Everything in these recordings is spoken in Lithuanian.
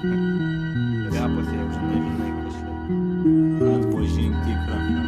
Repas, jeigu žinai kažką atpažink tikrą ir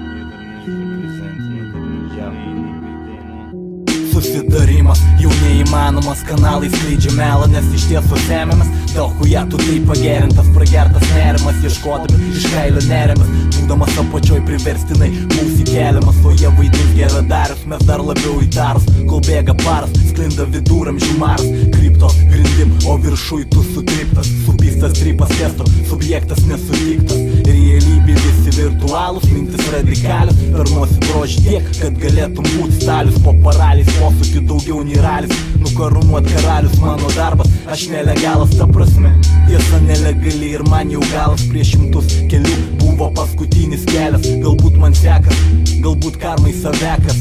Susidarimas jau neįmanomas, kanalai skleidžia melą, nes iš tiesų semiamas. Dėl chuja tu tai pagerintas, pragertas nerimas, ieškodami iš kailio nerimas, būdamas apačioj priverstinai mūsų keliamas. O jie vaidins geradarius, mes dar labiau įtarus, kol bėga paras, sklinda viduramžių maras, kryptos grindim, o viršui tu sutryptas, supystas trypas testo, subjektas nesutiktas. Realybė visi virtualus, mintis radikalius, per nosį droži tiek, kad galėtum būt stalius. Po paraliais posūkių daugiau nei ralis, nukarūnuot karalius mano darbas, aš nelegalas ta prasme. Tiesa nelegali ir man jau galas, prieš šimtus kelių buvo paskutinis kelias. Galbūt man sekas, galbūt karmai savekas,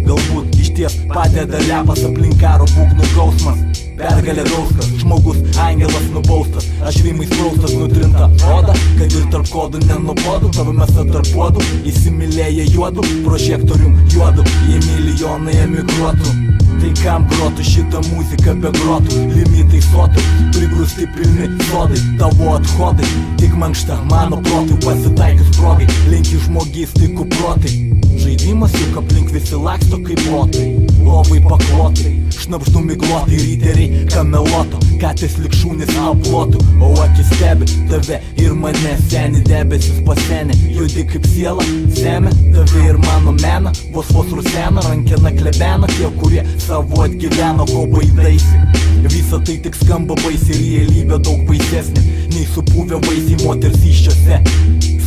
galbūt išties padeda lepas, aplink karo būgnų gausmas. Pergalė drauskas, žmogus, angelas nubaustas, aš rimais praustas, nutrinta oda, kad ir tarp kodų nenubodu, tavo mesa tarp podų, įsimylėję juodų, prožektorium juodų, jie milijonai emigruotų. Tai kam grotų šitą muziką be grotų, limitai sotų, prigrūsti pilni sodai, tavo athodai, tik mankšta mano protai, pasitaikius progai, linki žmogistikų protai. Žaidimas juk aplink visi laksto kaip botai, lovai paklotai, šnabždu miglotai, riteriai kameloto, katės lik šūnis aplotų, o akis stebi tave ir mane, seni debesis pasenė, judi kaip siela, semia tave ir mano meną, vos rusena, rankena klebena, tie, kurie savo atgyveno, ko baidaisi. Visa tai tik skamba baisiai, realybė daug baisesnė, nei supuvę vaisiai moters iščiose.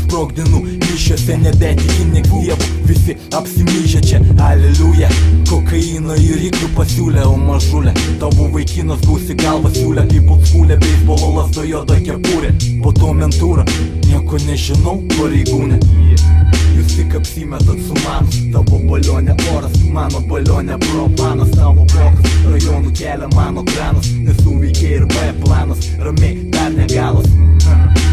Sprogdinu mišiose, nebetiki nieks dievų, visi apsimyžę čia, aleliuja. Kokaino ir ryklių pasiūlė, o mažulė, tavo vaikinas gausi galvą siūlė, kaip oldschoolė, beisbolo lazdo juoda kepurė. Po to mentūra, nieko nežinau, pareigūnė. Jūs tik apsimetat su manu, tavo balionė oras, mano balionė propanas, tavo blokas, rajonų kelia mano granas, nesuveikė ir B planas, ramiai dar negalas.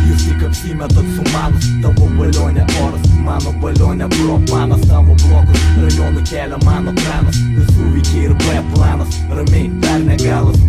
Jūs tik apsimetat su manu, tavo balionė oras, mano balionė propanas, tavo blokas, rajonų kelia mano granas, nesuveikė ir B planas, ramiai dar negalas.